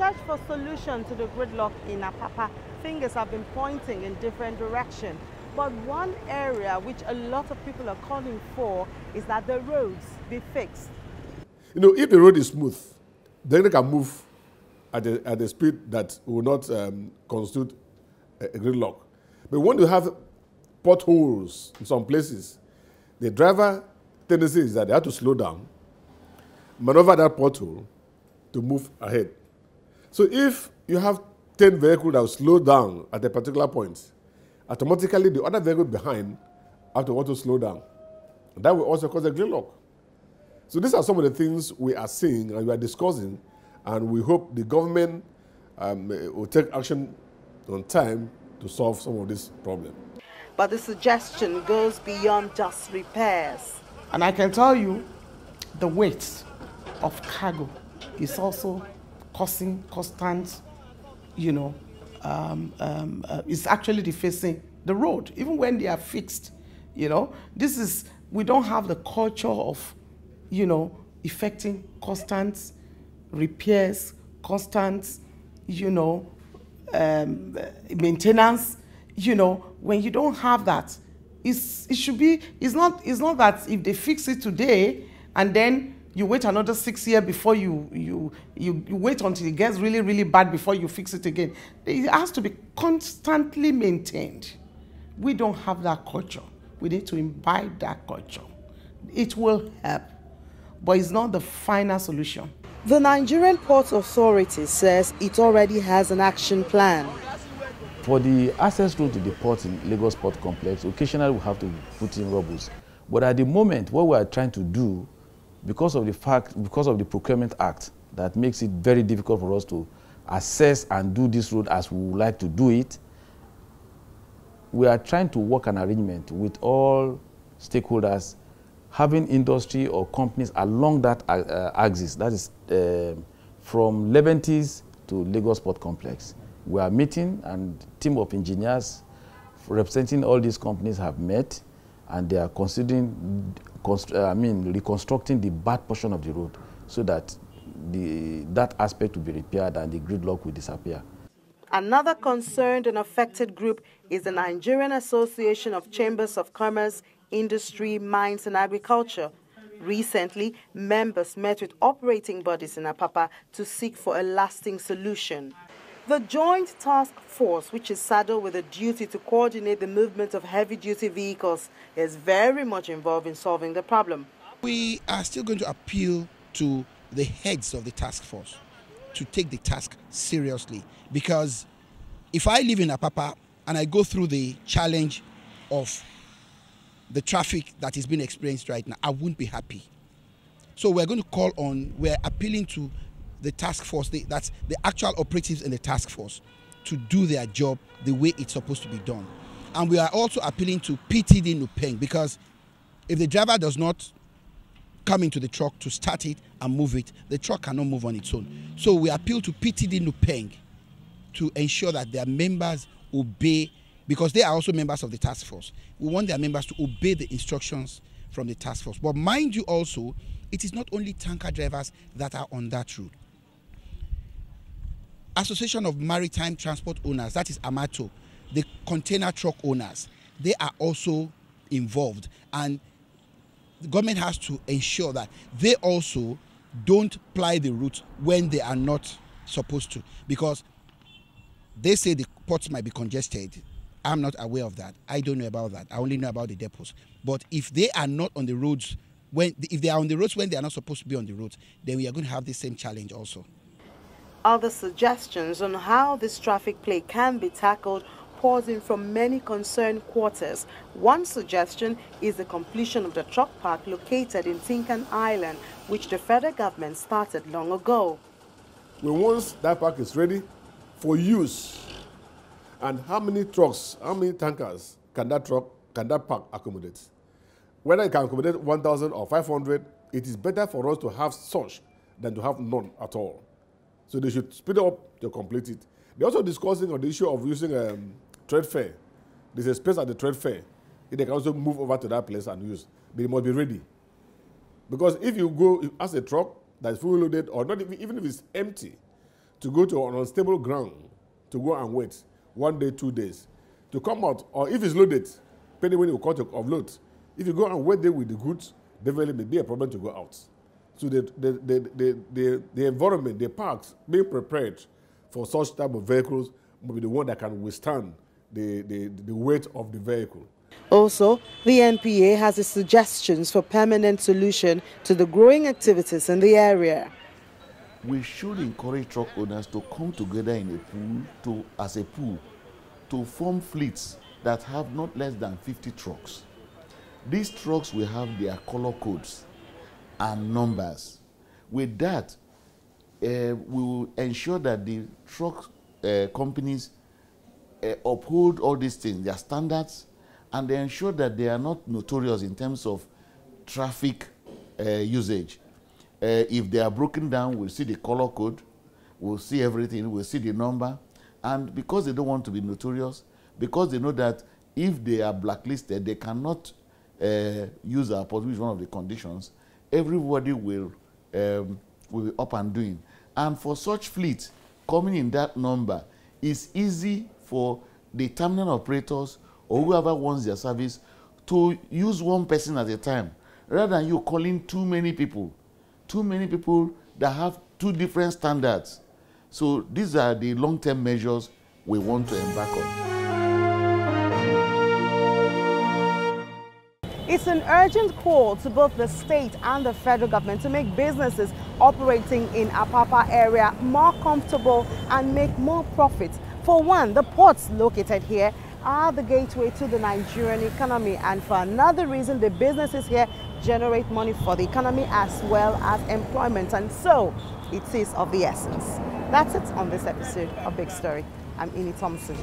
search for solution to the gridlock in Apapa, fingers have been pointing in different directions. But one area which a lot of people are calling for is that the roads be fixed. You know, if the road is smooth, then they can move at a speed that will not constitute a gridlock. But when you have potholes in some places, the driver tendency is that they have to slow down, maneuver that pothole to move ahead. So if you have 10 vehicles that will slow down at a particular point, automatically the other vehicle behind have to want to slow down. And that will also cause a gridlock. So these are some of the things we are seeing and we are discussing, and we hope the government will take action on time to solve some of this problem. But the suggestion goes beyond just repairs. And I can tell you, the weight of cargo is also causing constant, is actually defacing the road, even when they are fixed. We don't have the culture of, effecting constant repairs, constant, maintenance. When you don't have that, it's not that if they fix it today and then you wait another 6 years before you wait until it gets really, really bad before you fix it again. It has to be constantly maintained. We don't have that culture. We need to imbibe that culture. It will help, but it's not the final solution. The Nigerian Port Authority says it already has an action plan. For the access road to the port in Lagos Port Complex, occasionally we have to put in robots. But at the moment, what we are trying to do, because of the Procurement Act, that makes it very difficult for us to assess and do this road as we would like to do it, we are trying to work an arrangement with all stakeholders, having industry or companies along that axis, that is from Leventis to Lagos Port Complex. We are meeting, and a team of engineers representing all these companies have met, and they are considering reconstructing the bad portion of the road so that that aspect will be repaired and the gridlock will disappear. Another concerned and affected group is the Nigerian Association of Chambers of Commerce, Industry, Mines and Agriculture. Recently, members met with operating bodies in Apapa to seek for a lasting solution. The Joint Task Force, which is saddled with a duty to coordinate the movement of heavy-duty vehicles, is very much involved in solving the problem. We are still going to appeal to the heads of the task force to take the task seriously, because if I live in Apapa and I go through the challenge of the traffic that is being experienced right now, I wouldn't be happy. So we're going to we're appealing to the task force, that's the actual operatives in the task force, to do their job the way it's supposed to be done. And we are also appealing to Pt.3 Nupeng, because if the driver does not come into the truck to start it and move it, the truck cannot move on its own. So we appeal to Pt.3 Nupeng to ensure that their members obey, because they are also members of the task force. We want their members to obey the instructions from the task force. But mind you also, it is not only tanker drivers that are on that route. Association of Maritime Transport Owners, that is AMATO, the container truck owners, they are also involved, and the government has to ensure that they also don't ply the route when they are not supposed to, because they say the ports might be congested. I'm not aware of that. I don't know about that. I only know about the depots. But if they are not on the roads, if they are on the roads when they are not supposed to be on the roads, then we are going to have the same challenge also. Other suggestions on how this traffic plague can be tackled pours in from many concerned quarters. One suggestion is the completion of the truck park located in Tinkan Island, which the federal government started long ago. Once that park is ready for use, and how many trucks, how many tankers can that park accommodate? Whether it can accommodate 1,000 or 500, it is better for us to have such than to have none at all. So they should speed up to complete it. They're also discussing on the issue of using trade fair. There's a space at the trade fair. They can also move over to that place and use. But it must be ready. Because if you go as a truck that is fully loaded, or not even if it's empty, to go to an unstable ground, to go and wait 1 day, 2 days, to come out, or if it's loaded, depending when you cut of load, if you go and wait there with the goods, definitely may be a problem to go out. So the environment, the parks, being prepared for such type of vehicles will be the one that can withstand the weight of the vehicle. Also, the NPA has its suggestions for permanent solution to the growing activities in the area. We should encourage truck owners to come together in a pool, as a pool, to form fleets that have not less than 50 trucks. These trucks will have their color codes and numbers. With that, we will ensure that the truck companies uphold all these things, their standards, and they ensure that they are not notorious in terms of traffic usage. If they are broken down, we'll see the color code, we'll see everything, we'll see the number. And because they don't want to be notorious, because they know that if they are blacklisted, they cannot use our port, which is one of the conditions, everybody will be up and doing. And for such fleets, coming in that number, it's easy for the terminal operators or whoever wants their service to use one person at a time, rather than you calling too many people that have two different standards. So these are the long-term measures we want to embark on. It's an urgent call to both the state and the federal government to make businesses operating in Apapa area more comfortable and make more profits. For one, the ports located here are the gateway to the Nigerian economy, and for another reason, the businesses here generate money for the economy as well as employment, and so it is of the essence. That's it on this episode of Big Story. I'm Ini Thompson.